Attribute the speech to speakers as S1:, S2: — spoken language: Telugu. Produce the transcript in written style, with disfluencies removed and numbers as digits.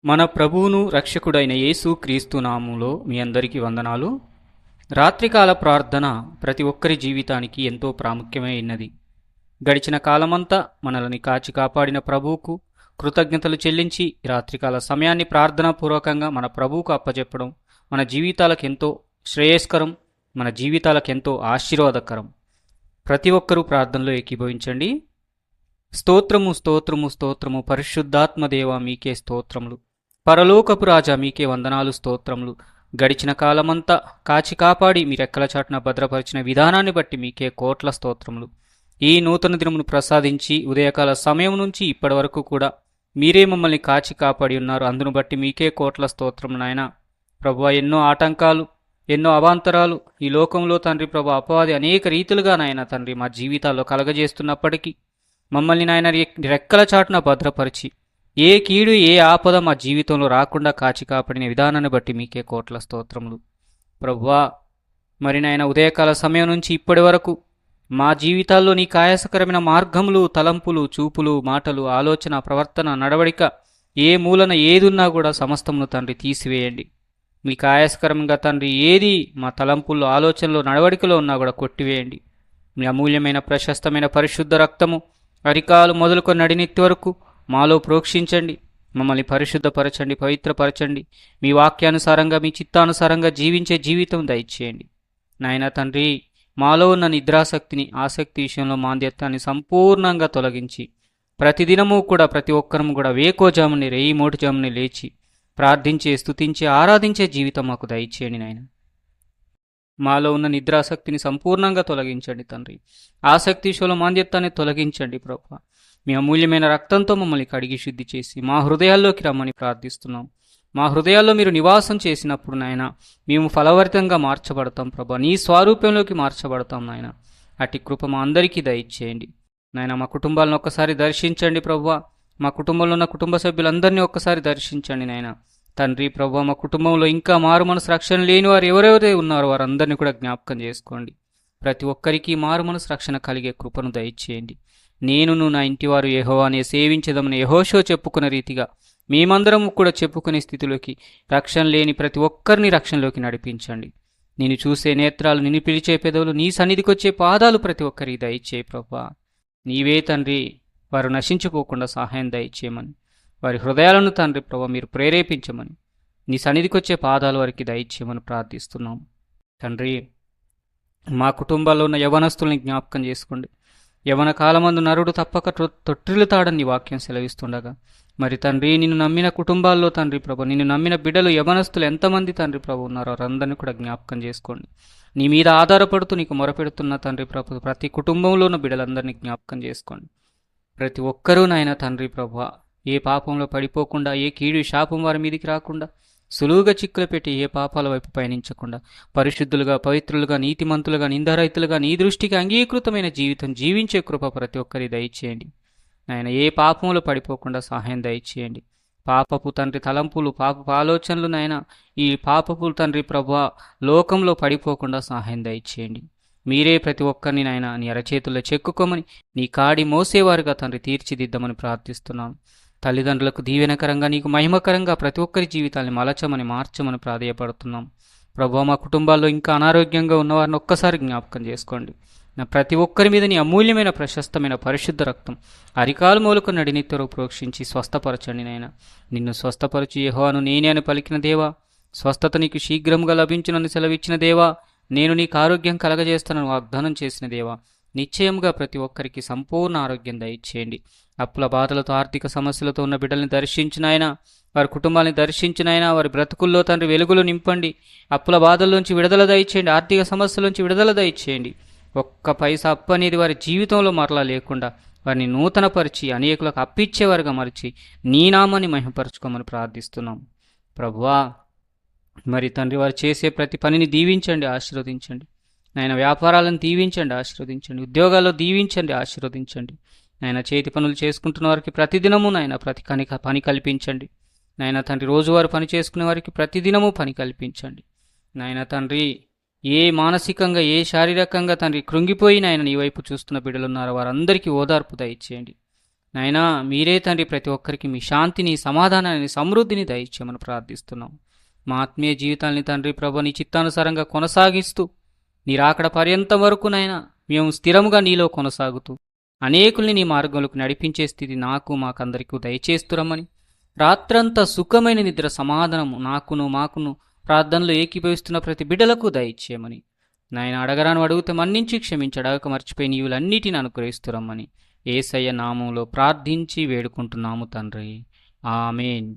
S1: మన ప్రభువును రక్షకుడైన యేసు క్రీస్తు నామములో మీ అందరికీ వందనాలు. రాత్రికాల ప్రార్థన ప్రతి ఒక్కరి జీవితానికి ఎంతో ప్రాముఖ్యమైనది. గడిచిన కాలమంతా మనల్ని కాచి కాపాడిన ప్రభువుకు కృతజ్ఞతలు చెల్లించి రాత్రికాల సమయాన్ని ప్రార్థనాపూర్వకంగా మన ప్రభువుకు అప్పచెప్పడం మన జీవితాలకు ఎంతో శ్రేయస్కరం, మన జీవితాలకు ఎంతో ఆశీర్వాదకరం. ప్రతి ఒక్కరూ ప్రార్థనలో ఏకీభవించండి. స్తోత్రము స్తోత్రము స్తోత్రము పరిశుద్ధాత్మ దేవ మీకే స్తోత్రములు, పరలోకపు రాజా మీకే వందనాలు స్తోత్రములు. గడిచిన కాలమంతా కాచి కాపాడి మీ రెక్కల చాటున భద్రపరిచిన విధానాన్ని బట్టి మీకే కోట్ల స్తోత్రములు. ఈ నూతన దినమును ప్రసాదించి ఉదయకాల సమయం నుంచి ఇప్పటి వరకు కూడా మీరే మమ్మల్ని కాచి కాపాడి ఉన్నారు. అందును బట్టి మీకే కోట్ల స్తోత్రములు నాయన. ప్రభువా, ఎన్నో ఆటంకాలు, ఎన్నో అవాంతరాలు ఈ లోకంలో తండ్రి ప్రభు అపవాది అనేక రీతులుగా నాయన తండ్రి మా జీవితాల్లో కలగజేస్తున్నప్పటికీ మమ్మల్ని నాయన రెక్కల చాటున భద్రపరిచి ఏ కీడు ఏ ఆపద మా జీవితంలో రాకుండా కాచి కాపాడిన విధానాన్ని బట్టి మీకే కోట్ల స్తోత్రములు. ప్రభువా, మరి నాయన ఉదయకాల సమయం నుంచి ఇప్పటి వరకు మా జీవితాల్లో నీ కాయాసకరమైన మార్గములు, తలంపులు, చూపులు, మాటలు, ఆలోచన, ప్రవర్తన, నడవడిక ఏ మూలన ఏదున్నా కూడా సమస్తమును తండ్రి తీసివేయండి. మీ కాయాసకరంగా తండ్రి ఏది మా తలంపుల్లో, ఆలోచనలో, నడవడికలో ఉన్నా కూడా కొట్టివేయండి. మీ అమూల్యమైన ప్రశస్తమైన పరిశుద్ధ రక్తము అరికాలు మొదలుకొని నడినెత్తి వరకు మాలో ప్రోక్షించండి. మమ్మల్ని పరిశుద్ధపరచండి, పవిత్రపరచండి. మీ వాక్యానుసారంగా, మీ చిత్తానుసారంగా జీవించే జీవితం దయచేయండి నాయన తండ్రి. మాలో ఉన్న నిద్రాసక్తిని, ఆసక్తి విషయంలో మాంద్యత్వాన్ని సంపూర్ణంగా తొలగించి ప్రతిదినము కూడా ప్రతి ఒక్కరము కూడా వేకోజాముని, రేయి మోటుజాముని లేచి ప్రార్థించే, స్తుతించే, ఆరాధించే జీవితం మాకు దయచేయండి నాయన. మాలో ఉన్న నిద్రాసక్తిని సంపూర్ణంగా తొలగించండి తండ్రి. ఆసక్తి విషయంలో మాంద్యత్వాన్ని తొలగించండి ప్రభువా. మీ అమూల్యమైన రక్తంతో మమ్మల్ని కడిగి శుద్ధి చేసి మా హృదయాల్లోకి రమ్మని ప్రార్థిస్తున్నాం. మా హృదయాల్లో మీరు నివాసం చేసినప్పుడు నాయన మేము ఫలవర్తంగా మార్చబడతాం ప్రభా. నీ స్వరూపంలోకి మార్చబడతాం నాయన. అట్టి కృప మా అందరికీ దయచేయండి నాయన. మా కుటుంబాలను ఒక్కసారి దర్శించండి ప్రభువా. మా కుటుంబంలో ఉన్న కుటుంబ సభ్యులందరినీ ఒక్కసారి దర్శించండి నాయన తండ్రి. ప్రభువా, మా కుటుంబంలో ఇంకా మారు మనసు రక్షణ లేని వారు ఎవరెవరైతే ఉన్నారో వారందరినీ కూడా జ్ఞాపకం చేసుకోండి. ప్రతి ఒక్కరికి మారు మనసు రక్షణ కలిగే కృపను దయచేయండి. నేనును నా ఇంటివారు యెహోవానే సేవించదమని యెహోషువ చెప్పుకున్న రీతిగా మేమందరం కూడా చెప్పుకునే స్థితిలోకి రక్షణ లేని ప్రతి ఒక్కరిని రక్షణలోకి నడిపించండి. నిన్ను చూసే నేత్రాలు, నిన్ను పిలిచే పెదవులు, నీ సన్నిధికి వచ్చే పాదాలు ప్రతి ఒక్కరికి దయచేయి ప్రభువా. నీవే తండ్రి వారు నశించుకోకుండా సహాయం దయచేయమని, వారి హృదయాలను తండ్రి ప్రభా మీరు ప్రేరేపించమని, నీ సన్నిధికి వచ్చే పాదాలు వారికి దయచేయమని ప్రార్థిస్తున్నాం తండ్రి. మా కుటుంబాల్లో ఉన్న యవనస్తుల్ని జ్ఞాపకం చేసుకోండి. యవన కాలమందు నరుడు తప్పక తొట్టిల్లుతాడని వాక్యం సెలవిస్తుండగా మరి తండ్రి నిన్ను నమ్మిన కుటుంబాల్లో తండ్రి ప్రభు, నిన్ను నమ్మిన బిడ్డలు యవనస్తులు ఎంతమంది తండ్రి ప్రభు ఉన్నారో వారందరినీ కూడా జ్ఞాపకం చేసుకోండి. నీ మీద ఆధారపడుతూ నీకు మొరపెడుతున్న తండ్రి ప్రభు ప్రతి కుటుంబంలో ఉన్న బిడ్డలందరినీ జ్ఞాపకం చేసుకోండి. ప్రతి ఒక్కరూ నాయన తండ్రి ప్రభు ఏ పాపంలో పడిపోకుండా, ఏ కీడు శాపం వారి మీదికి రాకుండా, సులువుగా చిక్కులు పెట్టి ఏ పాపాల వైపు పయనించకుండా పరిశుద్ధులుగా, పవిత్రులుగా, నీతిమంతులుగా, నిందారహితులుగా నీ దృష్టికి అంగీకృతమైన జీవితం జీవించే కృప ప్రతి ఒక్కరి దయచేయండి నాయన. ఏ పాపంలో పడిపోకుండా సహాయం దయచేయండి. పాపపు తండ్రి తలంపులు, పాపపు ఆలోచనలు నాయన ఈ పాపపు తండ్రి ప్రభు లోకంలో పడిపోకుండా సహాయం దయచేయండి. మీరే ప్రతి ఒక్కరిని నాయన నీ అరచేతుల్లో చెక్కుకోమని, నీ కాడి మోసేవారుగా తండ్రి తీర్చిదిద్దామని ప్రార్థిస్తున్నాం. తల్లిదండ్రులకు దీవెనకరంగా, నీకు మహిమకరంగా ప్రతి ఒక్కరి జీవితాన్ని మలచమని, మార్చమని ప్రాధేయపడుతున్నాం ప్రభువా. మా కుటుంబాల్లో ఇంకా అనారోగ్యంగా ఉన్నవారిని ఒక్కసారి జ్ఞాపకం చేసుకోండి. నా ప్రతి ఒక్కరి మీద నీ అమూల్యమైన ప్రశస్తమైన పరిశుద్ధ రక్తం అరికాలు మూలకు నడినెత్తరు ప్రోక్షించి స్వస్థపరచండి నాయన. నిన్ను స్వస్థపరచు యెహోవాను నేనే అని పలికిన దేవా, స్వస్థత నీకు శీఘ్రంగా లభించునని సెలవిచ్చిన దేవా, నేను నీకు ఆరోగ్యం కలగజేస్తానని వాగ్దానం చేసిన దేవా, నిశ్చయంగా ప్రతి ఒక్కరికి సంపూర్ణ ఆరోగ్యం దయచేయండి. అప్పుల బాధలతో, ఆర్థిక సమస్యలతో ఉన్న బిడ్డల్ని దర్శించినాయన, వారి కుటుంబాన్ని దర్శించినాయన, వారి బ్రతుకుల్లో తండ్రి వెలుగులు నింపండి. అప్పుల బాధల్లోంచి విడుదల దయచేయండి. ఆర్థిక సమస్యల విడుదల దయచేయండి. ఒక్క పైసా అప్పు అనేది వారి జీవితంలో మరలా లేకుండా వారిని నూతనపరిచి అనేకులకు అప్పిచ్చేవారుగా మరిచి నీ నామాన్ని మహిమపరచుకోమని ప్రార్థిస్తున్నాం ప్రభువా. మరి తండ్రి వారు చేసే ప్రతి పనిని దీవించండి, ఆశీర్వదించండి నాయన. వ్యాపారాలను దీవించండి, ఆశీర్వదించండి. ఉద్యోగాల్లో దీవించండి, ఆశీర్వదించండి నాయన. చేతి పనులు చేసుకుంటున్న వారికి ప్రతిదినము నాయన పని కల్పించండి నాయన తండ్రి. రోజువారు పని చేసుకునే వారికి ప్రతిదినము పని కల్పించండి నాయన తండ్రి. ఏ మానసికంగా, ఏ శారీరకంగా తండ్రి కృంగిపోయి నాయన నీ వైపు చూస్తున్న బిడ్డలున్నారో వారందరికీ ఓదార్పు దయచేయండి నాయనా మీరే తండ్రి ప్రతి ఒక్కరికి మీ శాంతిని, సమాధానాన్ని, సమృద్ధిని దయచేయమని ప్రార్థిస్తున్నాం. మా ఆత్మీయ జీవితాన్ని తండ్రి ప్రభు నీ చిత్తానుసారంగా కొనసాగిస్తూ నీ రాకడ పర్యంతం వరకు నాయనా మేము స్థిరముగా నీలో కొనసాగుతూ అనేకుల్ని నీ మార్గంలోకి నడిపించే స్థితి నాకు మాకందరికీ దయచేస్తురమ్మని, రాత్రంతా సుఖమైన నిద్ర సమాధానము మాకును ప్రార్థనలో ఏకీభవిస్తున్న ప్రతి బిడ్డలకు దయచేయమని, నాయన అడగరాను అడిగితే మన్నించి క్షమించి అడగక మర్చిపోయి నీవులన్నిటిని అనుగ్రహిస్తురమ్మని యేసయ్య నామంలో ప్రార్థించి వేడుకుంటున్నాము తండ్రి. ఆమేన్.